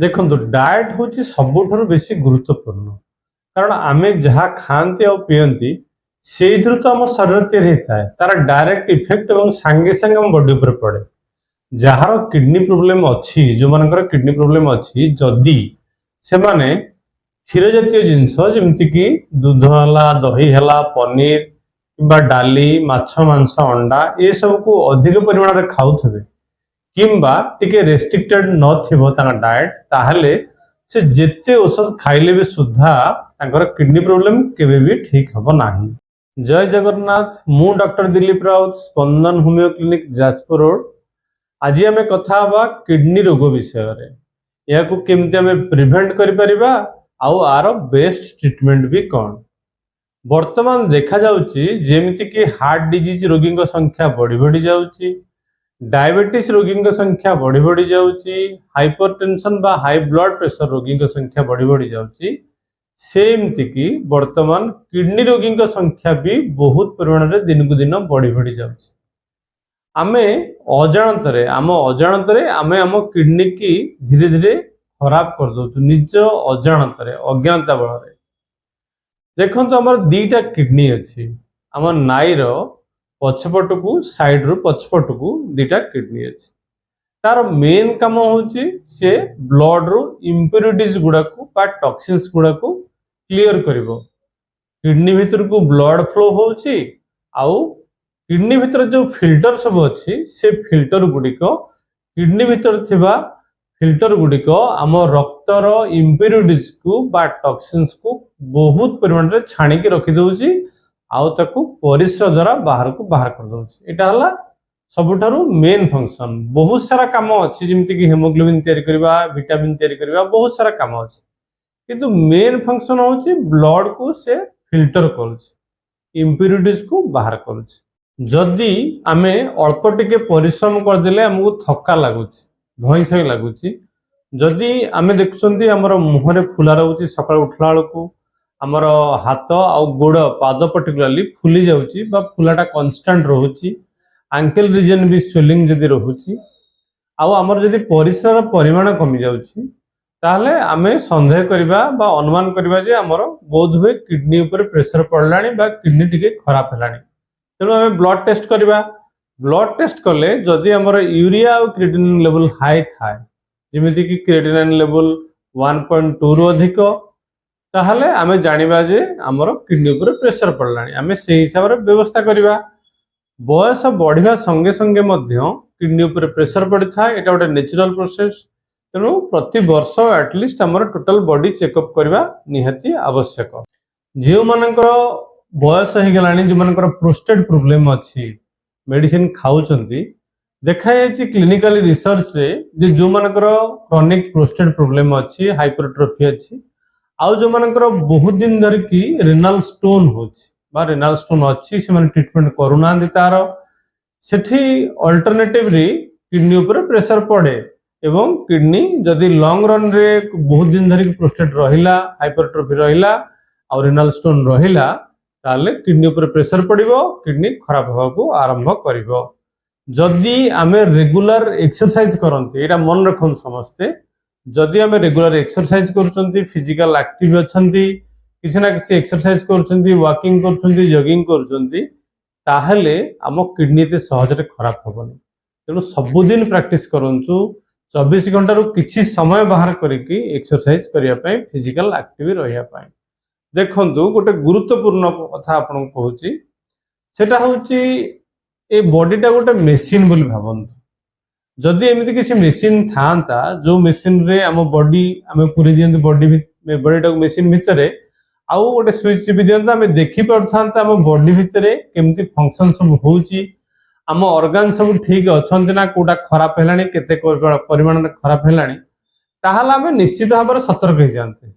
देखो डाएट हूँ सबुठ बेसी गुरुत्वपूर्ण कारण आम जहाँ खाती और पीती से तो आम शरीर तैयारी होता है तार डायरेक्ट इफेक्ट और सांगे सांगे आम बॉडी पर पड़े जार किडनी प्रोब्लेम अच्छी जो मानकर किडनी प्रोब्लेम अच्छी जदि से माने क्षीर जातीय जिनस जमीक दूध है दही है पनीर कि डाली माछ मांस अंडा ये सब को अधिक परिमाण में खाऊे किंबा टिके रेस्ट्रिक्टेड नथिबो ताना डाएट ताहले से जेते औषध खाइले भी सुद्धा तांकर किडनी प्रॉब्लम केबे भी ठीक हबो नाही। जय जगन्नाथ मु डॉक्टर दिलीप राउत स्पंदन होमियो क्लिनिक जाजपुर रोड। आज आम कथा हवा किडनी रोग विषय रे या को केमते हमें प्रिवेंट करि परिबा आउ आरो बेस्ट ट्रीटमेंट भी कौन। वर्तमान देखा जाउची जेमिति कि हार्ट डिजीज रोगी संख्या बढ़ी बढ़ी जाउची, डायबिटीज रोगी संख्या बढ़ी बढ़ी जाउची, हाइपरटेंशन बा हाई ब्लड प्रेशर रोगी संख्या बढ़ी बढ़ी जाउची, सेमती कि वर्तमान किडनी रोगी संख्या भी बहुत परिमाण में दिन को दिन बढ़ी बढ़ी जाउची। आमे अजाणतरे आमे आम किडनी की धीरे धीरे खराब कर दउछु निज अजाणतरे अज्ञानता बल रे। देखंतु हमर दीटा किडनी अछि आम नाईर पछपट को साइड रु पछपट को दीटा किडनी अछि। तार मेन काम होची से ब्लड रु इम्प्योरिटीज गुडा को बा टॉक्सिन्स गुडा को क्लियर करिवो। किडनी भीतर को ब्लड फ्लो होची आउ किडनी भीतर जो फिल्टर सब अच्छी से फिल्टर गुड़िक किडनी भीतर थिबा फिल्टर गुड़िक आम रक्तर इम्प्योरिटीज को बा टॉक्सिन्स को बहुत परिमाण में छाणी के रखी दउची आउ ताकू परिश्रा द्वारा बाहर को बाहर कर दउची। एटा हला सबुठारु मेन फंक्शन। बहुत सारा काम अच्छी जमिति कि हेमोग्लोबिन तैयारी करबा, विटामिन तैयारी करबा, बहुत सारा काम अच्छी किंतु मेन फंक्शन होची ब्लड को से फिल्टर करूची, इम्प्योरिटीज को बाहर करूची। जदि आमे अल्प टिके परिश्रम करदेले हमको थका लगुच धई सही लगुच। जदि आमे देखुछंती हमर मुहरे फुला रहउची सकाळ उठला बेलको हमर हाथ आ गोड़ पाद पर्टिकुलरली फुली जाउची बा फुलाटा कांस्टेंट रहउची, एंकल रीजन भी स्वेलिंग जदि रहउची आउ हमर जदि परिश्रार परिमाण कमी जाउची ताहले आमे संदेह करिबा बा अनुमान करिबा जे हमर बोध हुए किडनी ऊपर प्रेशर पड़लानी बा किडनी टिके खराब हेलानी। तेणु आम ब्लड टेस्ट करवा। ब्लड टेस्ट कले जदि आमर यूरिया और क्रिएटिनिन लेवल हाई थाए जमिति कि क्रिएटिनिन लेवल 1.2 रु अधिक ताहले आमे जानिबा जे आमर किडनी ऊपर प्रेशर पड़लानी। आमे से हिसाब रे व्यवस्था करवा। बयस बढ़िया संगे संगे मध्य किडनी ऊपर प्रेशर पड़ी थाए एटा गोटे नेचुरल प्रोसेस। तेणु प्रति वर्ष एटलिस्ट आमर टोटल बॉडी चेकअप करवा निहाती आवश्यक। जो मानकर बयस हो गलानी जो मानकर प्रोस्टेट प्रोब्लेम अच्छी मेडिसिन खाउचंती देखा जायछि क्लिनिकल रिसर्च रे जे जो मानकर क्रोनिक प्रोस्टेट प्रोब्लेम अच्छी हाइपरट्रोफी अच्छी आउ जो मानकर बहुत दिन धर की रेनाल स्टोन होछि बा रेनाल स्टोन अच्छी से माने ट्रीटमेंट करूना तार सेठी अल्टरनेटिव री किडनी ऊपर प्रेशर पड़े एवं किडनी जदि लॉन्ग रन रे बहुत दिन धर की प्रोस्टेट रहिला हाइपरट्रोफी रहिला और रेनाल स्टोन रहिला ताले किडनी ऊपर प्रेशर पड़िबो किडनी खराब होगा को आरंभ करिवो। जदि आमे रेगुलर एक्सरसाइज करंती एटा मन रखन समस्ते जदि आमे रेगुलर एक्सरसाइज करचंती फिजिकल एक्टिव अछंती किछि ना किछि एक्सरसाइज करचंती वॉकिंग करचंती जॉगिंग करचंती ताहले आम किडनी ते सहज रे खराब होबनी। तेणु सबुदिन प्रैक्टिस करंचु 24 घंटा रु किछि समय बाहर करिकि एक्सरसाइज करिया पय फिजिकल एक्टिव रहिया पय। देखंतु गोटे गुरुत्वपूर्ण कथा आपन कहूची सेटा होची ए बॉडीटा गोटे मेसिन बोली भाबंतु। जदि एमिति किसी मेसिन थांता जो मेसिन रे आम बॉडी आमे पूरी दियंतु बॉडीटा मेसिन भितरे आउ गोटे स्विच भी दियंतु आमे देखि पड़थांता आम बॉडी भितरे केमति फंक्शन सब होची आम ऑर्गन सब ठीक अछंती ना कोटा खराब हेलानी केते परिमाण खराब हेलानी ताहाला आमे निश्चित भाବରେ सतर्क हो जाते।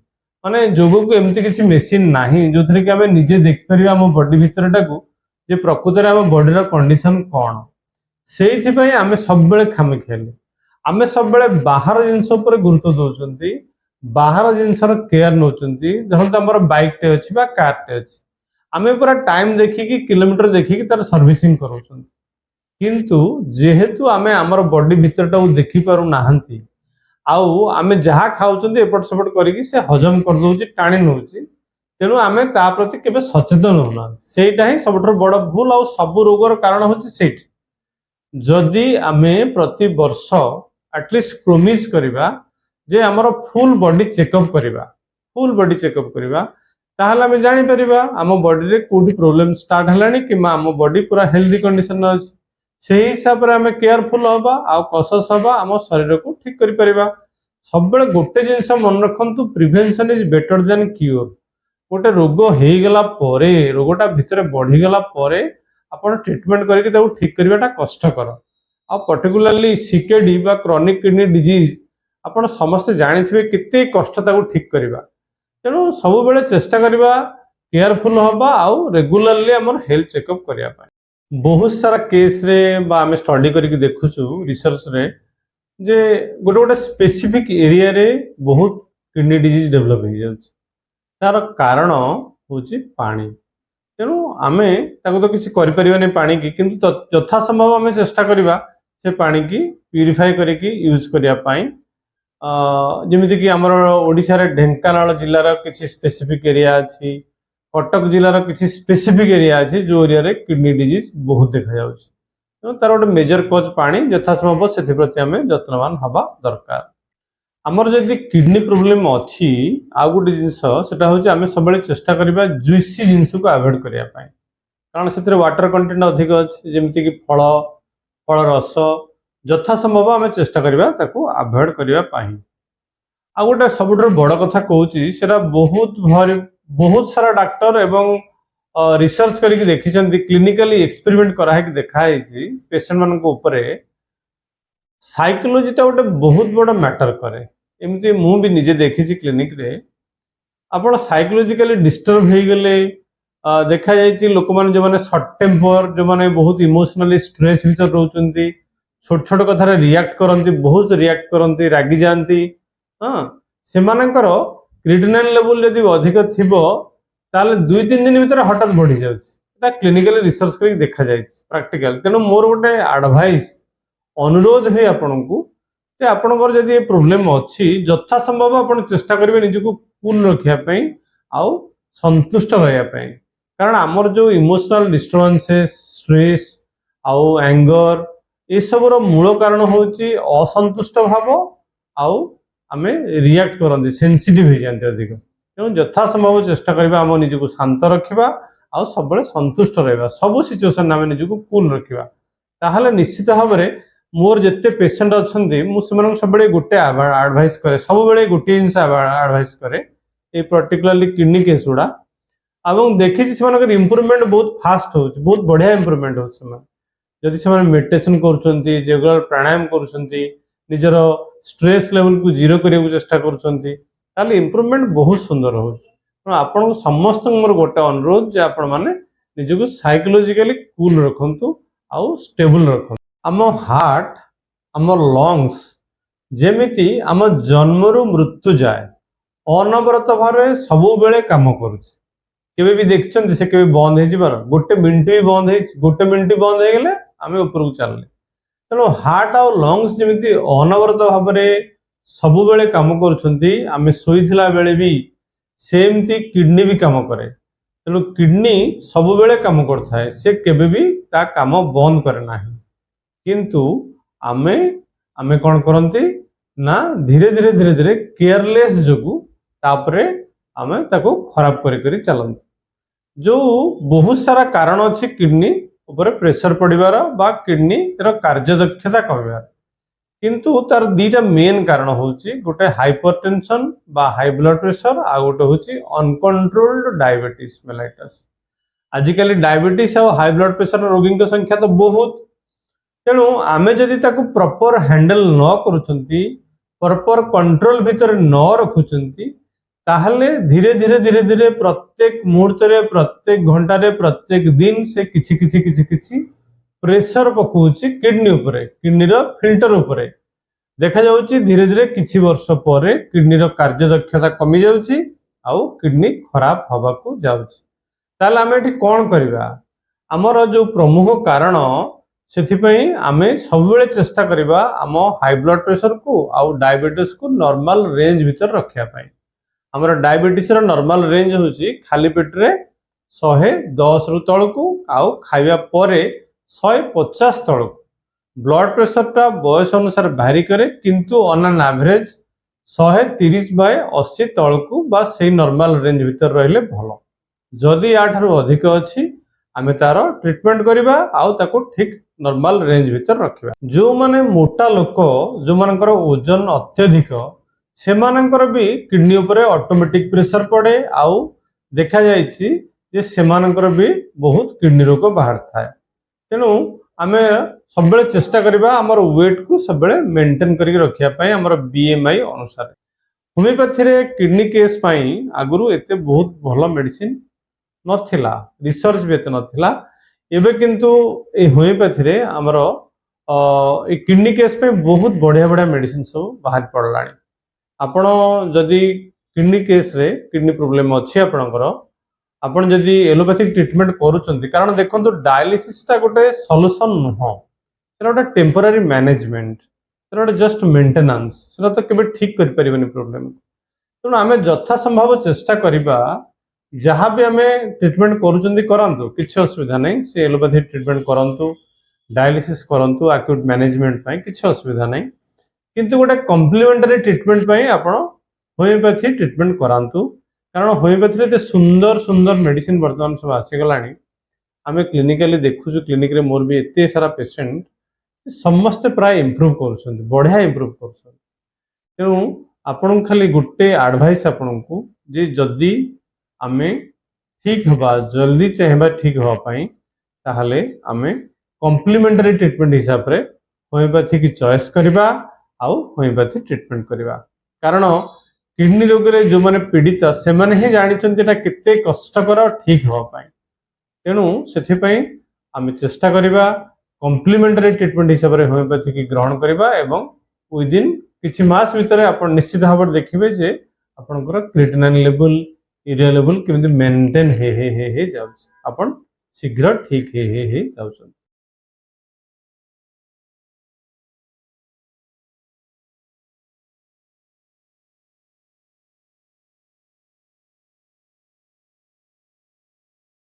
माने जोग को एमती किसी मेसिन नाही जो थरे कि आमे निजे देख परिबा हम बॉडी भितरटा को जे प्रकृति रे हम बॉडी रो कंडीशन कोन सेहि पय आमे सब बेले खामे खेले आमे सब बेले बाहर जिंस ऊपर गुरुत्व दोचंती बाहर जिंसर केयर नोचंती। जहन त हमर बाइक टे अछि बा कार टे अछि आमे पूरा टाइम देखि कि किलोमीटर देखि कि तार सर्विसिंग करूचंती किंतु जेहेतु आमे हमर बॉडी भितरटा को देखि पारु नाहंती आउ आमे जहाँ खाउछन्ती एपट सेपट करिकी से हजम कर दउची टाणी नउची तेणु आमे ता प्रति केबे सचेतन होना सेटा ही सबठर बड़ भूल आ सब रोगर कारण होची सेठी जदि आमे प्रति वर्ष एटलिस्ट प्रोमिस करिबा जे हमर फुल बॉडी चेकअप करिबा फुल बॉडी चेकअप करिबा ताहले आमे जानि परिबा आम बॉडी रे कोठी प्रॉब्लम स्टार्ट हलानी कि आम बॉडी पूरा हेल्दी कंडीशन अछि सेही हिसाब रे आमे केयरफुल हबा आ कॉशियस हबा आम शरीर को ठीक करि परिबा सब बेले गोटे जिंस मन रखंतु prevention is better than cure गोटे रोग हो गला परे रोगटा भितर बढ़ी गला परे आपण ट्रीटमेंट करके ताको ठीक करवाटा कष्टकर आ पर्टिकुलरली सीकेडी बा क्रॉनिक किडनी डिजीज आपण समस्त जानिथिबे केते कष्ट ताको ठीक करबा तेणु सब बेले चेष्टा करबा केयरफुल हबा आउ रेगुलरली हमर हेल्थ चेकअप करिया पाए बहुत सारा केस रे बा हमें स्टडी करके देखुछु रिसर्च रे जे गोटे गोटे स्पेसिफिक एरिया रे बहुत किडनी डिजीज डेवलप हो जाउछ तार कारण होची पानी तेणु आमे ताको तो किसी करि परिबानी पानी की किंतु यथा संभव आमे चेष्टा करबा से पानी की प्यूरिफाई करके यूज करिया पाई जेमिति कि हमर ओडिसा रे ढेंकानाल जिल्लार किसी स्पेसिफिक एरिया अछि कटक जिल्लार किसी स्पेसिफिक एरिया अछि जो एरिया रे किडनी डिजीज बहुत देखा जाउछ तार गोटे मेजर कज पानी यथा संभव से प्रति आमे यत्नवान हवा दरकार आमर जदि किडनी प्रोब्लेम अच्छी आ गोटे जिनस सेटा होची आमे सबले चेष्टा करबा जुइसी जिनस को अवॉइड करिया पाए कारण से वाटर कंटेंट अधिक अछि जेमिति कि फल रस यथा संभव आमे चेष्टा करबा ताको अवॉइड करिया पाए आ गोटे सबुठर बड़ कथा कहूची सेटा बहुत सारा डॉक्टर एवं रिसर्च करके देखिछन्ती क्लिनिकली एक्सपेरिमेंट करा है कि देखा है पेशेंट मान को ऊपर साइकोलॉजी टा गोटे बहुत बड़ा मैटर करे एमती मु भी निजे देखी क्लिनिक रे आपण साइकोलॉजिकली डिस्टर्ब हो गले देखा जाए लोक मैंने जो मैंने सर्ट टेम्पर जो मैंने बहुत इमोशनली स्ट्रेस भीतर रोचंती छोट छोट कथा रिएक्ट करती बहुत रिएक्ट करती रागी जाती हाँ से क्रिएटिनिन लेवल यदि अधिक थिबो ताले 2-3 दिन भीतर हठात बढ़ी जाउछि क्लिनिकली रिसर्च करके देखा जाए प्रैक्टिकल तेणु मोर गोटे एडवाइस अनुरोध है आपण को जे आपनकर जदि प्रोब्लेम अच्छी यथा संभव आपण चेष्टा करेंगे निजको कूल रखापी आउ संतुष्ट रहा कारण आमर जो इमोशनल डिस्टर्बेंसेस स्ट्रेस आउ एंगर ये सब मूल कारण होची असंतुष्ट भाव आउ आमे रिएक्ट करते सेंसिटिव हो जाते अधिक तेणु यथा संभव चेष्टा करबा आम निजको शांत रखा आउ सब संतुष्ट रहा सब सिचुएशन आम निजको कूल रखा ताहले निश्चित भाव में मोर जिते पेसेंट अच्छा मुझे सब गोटे आडभाइस करे सब बेले गोटे जिन आडभाइस करे ये पर्टिकुलरली किडनी केस गुड़ा और देखी इम्प्रूवमेंट बहुत फास्ट हो बहुत बढ़िया इम्प्रूवमेंट हो जदि से मेडिटेशन करेगुलर प्राणायाम कर निजर स्ट्रेस लेवल को जीरो करने को चेष्टा कर इम्प्रूवमेंट बहुत सुंदर हो आपन समस्त मोर गोटे अनुरोध जे आपण माने निजको साइकोलॉजिकली कूल रखंतु आउ स्टेबल रखंतु आम हार्ट आम लंग्स जेमिति आम जन्मरु मृत्यु जाए अनवरत भाव सब बेले काम करुछि केबे भी देखछन्ति से केबे बंद हे जिबार गोटे मिनिट भी बंद हे गोटे मिनिट बंद हे गेले आमे ऊपर को चलले तेणु हार्ट आउ लंग्स जेमिति अनवरत भाव सब बेले काम करुछन्ति आमे सोईथिला बेले भी सेमती किडनी भी काम करे तेणु किडनी सब बेले काम करथाए से केबे भी ता काम बंद करे नाही किंतु आमे आमे कौन करती ना धीरे धीरे धीरे धीरे केयरलेस जो तापरे आमे ताको खराब करी चलती जो बहुत सारा कारण अच्छी किडनी ऊपर प्रेशर पड़िबार बा किडनी कार्यदक्षता कमिबार किंतु तार दीटा मेन कारण होची गोटे हाइपरटेंशन बा हाई ब्लड प्रेशर आ गोटे होची अनकंट्रोल्ड डायबिटीज मेलाइटस आजिकल डायबिटीज और हाई ब्लड प्रेशर रोगी संख्या तो बहुत तेणु आमे जदि ताको प्रॉपर हैंडल न करूछंती प्रॉपर कंट्रोल भीतर न रखुछंती ताहले धीरे धीरे धीरे धीरे प्रत्येक मुहूर्त रे प्रत्येक घंटा रे प्रत्येक दिन से किछि किछि किछि किछि प्रेशर पकाउछि किडनी उपरे किडनी रो फिल्टर उपरे देखा जाउछि धीरे धीरे किछि वर्ष परे किडनी रो कार्यदक्षता कमी जाउछि आउ किडनी खराब हवा को जाउछि ताहले आमे एठी कोन करबा हमर जो प्रमुख कारण ସେଥିପାଇଁ ଆମେ ସବୁବେଳେ ଚେଷ୍ଟା କରିବା ଆମ ହାଇ ବ୍ଲଡ୍ ପ୍ରେସରକୁ ଆଉ ଡାଇବେଟିସ୍କୁ ନର୍ମାଲ ରେଞ୍ଜ ଭିତରେ ରଖିବା ପାଇଁ। ଆମର ଡାଇବେଟିସ୍ର ନର୍ମାଲ ରେଞ୍ଜ ହେଉଛି ଖାଲି ପେଟରେ 110ରୁ ତଳକୁ ଆଉ ଖାଇବା ପରେ 150 ତଳକୁ। ବ୍ଲଡ୍ ପ୍ରେସରଟା ବୟସ ଅନୁସାରେ ଭାରି କରେ, କିନ୍ତୁ ଅନ୍ ଆନ୍ ଆଭରେଜ 130/80 ତଳକୁ ବା ସେଇ ନର୍ମାଲ ରେଞ୍ଜ ଭିତରେ ରହିଲେ ଭଲ। ଯଦି ୟାଠାରୁ ଅଧିକ ଅଛି ଆମେ ତାର ଟ୍ରିଟମେଣ୍ଟ କରିବା ଆଉ ତାକୁ ଠିକ୍ ନର୍ମାଲ ରେଞ୍ଜ ଭିତରେ ରଖିବା। ଯେଉଁମାନେ ମୋଟା ଲୋକ, ଯେଉଁମାନଙ୍କର ଓଜନ ଅତ୍ୟଧିକ, ସେମାନଙ୍କର ବି କିଡନୀ ଉପରେ ଅଟୋମେଟିକ୍ ପ୍ରେସର ପଡ଼େ ଆଉ ଦେଖାଯାଇଛି ଯେ ସେମାନଙ୍କର ବି ବହୁତ କିଡନୀ ରୋଗ ବାହାରିଥାଏ। ତେଣୁ ଆମେ ସବୁବେଳେ ଚେଷ୍ଟା କରିବା ଆମର ୱେଟ୍କୁ ସବୁବେଳେ ମେଣ୍ଟେନ୍ କରିକି ରଖିବା ପାଇଁ ଆମର BMI ଅନୁସାରେ। ହୋମିଓପାଥିରେ କିଡନୀ କେସ୍ ପାଇଁ ଆଗରୁ ଏତେ ବହୁତ ଭଲ ମେଡିସିନ ନଥିଲା, ରିସର୍ଚ୍ଚ ବି ଏତେ ନଥିଲା। ଏବେ କିନ୍ତୁ এই ହୋମିଓପାଥିରେ ଆମର এই କିଡନୀ କେସ୍ ପାଇଁ ବହୁତ ବଢ଼ିଆ ବଢ଼ିଆ ମେଡିସିନ ସବୁ ବାହାରି ପଡ଼ିଲାଣି। ଆପଣ ଯଦି କିଡନୀ କେସ୍ରେ କିଡନୀ ପ୍ରୋବ୍ଲେମ୍ ଅଛି ଆପଣଙ୍କର, ଆପଣ ଯଦି ଏଲୋପାଥିକ୍ ଟ୍ରିଟମେଣ୍ଟ କରୁଛନ୍ତି, କାରଣ ଦେଖନ୍ତୁ ଡାୟାଲିସିସଟା ଗୋଟେ ସଲ୍ୟୁସନ୍ ନୁହଁ, ସେଟା ଗୋଟେ ଟେମ୍ପୋରାରୀ ମ୍ୟାନେଜମେଣ୍ଟ, ସେଟା ଗୋଟେ ଜଷ୍ଟ ମେଣ୍ଟେନାନ୍ସ, ସେଟା ତ କେବେ ଠିକ୍ କରିପାରିବନି ପ୍ରୋବ୍ଲେମ୍। ତେଣୁ ଆମେ ଯଥାସମ୍ଭବ ଚେଷ୍ଟା କରିବା ଯାହା ବି ଆମେ ଟ୍ରିଟମେଣ୍ଟ କରୁଛନ୍ତି କରାନ୍ତୁ, କିଛି ଅସୁବିଧା ନାହିଁ, ସେ ଏଲୋପାଥି ଟ୍ରିଟମେଣ୍ଟ କରନ୍ତୁ, ଡାୟାଲିସିସ୍ କରନ୍ତୁ, ଆକ୍ୟୁଟ୍ ମ୍ୟାନେଜମେଣ୍ଟ ପାଇଁ କିଛି ଅସୁବିଧା ନାହିଁ। କିନ୍ତୁ ଗୋଟେ କମ୍ପ୍ଲିମେଣ୍ଟାରୀ ଟ୍ରିଟମେଣ୍ଟ ପାଇଁ ଆପଣ ହୋମିଓପାଥି ଟ୍ରିଟମେଣ୍ଟ କରାନ୍ତୁ। କାରଣ ହୋମିଓପାଥିରେ ଏତେ ସୁନ୍ଦର ସୁନ୍ଦର ମେଡିସିନ ବର୍ତ୍ତମାନ ସବୁ ଆସିଗଲାଣି। ଆମେ କ୍ଲିନିକାଲି ଦେଖୁଛୁ, କ୍ଲିନିକରେ ମୋର ବି ଏତେ ସାରା ପେସେଣ୍ଟ, ସମସ୍ତେ ପ୍ରାୟ ଇମ୍ପ୍ରୁଭ କରୁଛନ୍ତି, ବଢ଼ିଆ ଇମ୍ପ୍ରୁଭ କରୁଛନ୍ତି। ତେଣୁ ଆପଣଙ୍କୁ ଖାଲି ଗୋଟେ ଆଡଭାଇସ୍ ଆପଣଙ୍କୁ, ଯେ ଯଦି ଆମେ ଠିକ୍ ହେବା, ଜଲ୍ଦି ଚାହିଁବା ଠିକ୍ ହେବା ପାଇଁ, ତାହେଲେ ଆମେ କମ୍ପ୍ଲିମେଣ୍ଟାରୀ ଟ୍ରିଟମେଣ୍ଟ ହିସାବରେ ହୋମିଓପାଥିକି ଚଏସ୍ କରିବା ଆଉ ହୋମିଓପାଥି ଟ୍ରିଟମେଣ୍ଟ କରିବା। କାରଣ କିଡନୀ ରୋଗରେ ଯେଉଁମାନେ ପୀଡ଼ିତ ସେମାନେ ହିଁ ଜାଣିଛନ୍ତି ଏଟା କେତେ କଷ୍ଟକର ଠିକ୍ ହେବା ପାଇଁ। ତେଣୁ ସେଥିପାଇଁ ଆମେ ଚେଷ୍ଟା କରିବା କମ୍ପ୍ଲିମେଣ୍ଟାରୀ ଟ୍ରିଟମେଣ୍ଟ ହିସାବରେ ହୋମିଓପାଥିକି ଗ୍ରହଣ କରିବା ଏବଂ ୱିଦିନ୍ କିଛି ମାସ ଭିତରେ ଆପଣ ନିଶ୍ଚିତ ଭାବରେ ଦେଖିବେ ଯେ ଆପଣଙ୍କର କ୍ରିଏଟିନିନ୍ ଲେଭେଲ, ୟୁରିଆ ଲେଭେଲ କେମିତି ମେଣ୍ଟେନ୍ ହେଇ ଯାଉଛି, ଆପଣ ଶୀଘ୍ର ଠିକ୍ ହେଇ ଯାଉଛନ୍ତି।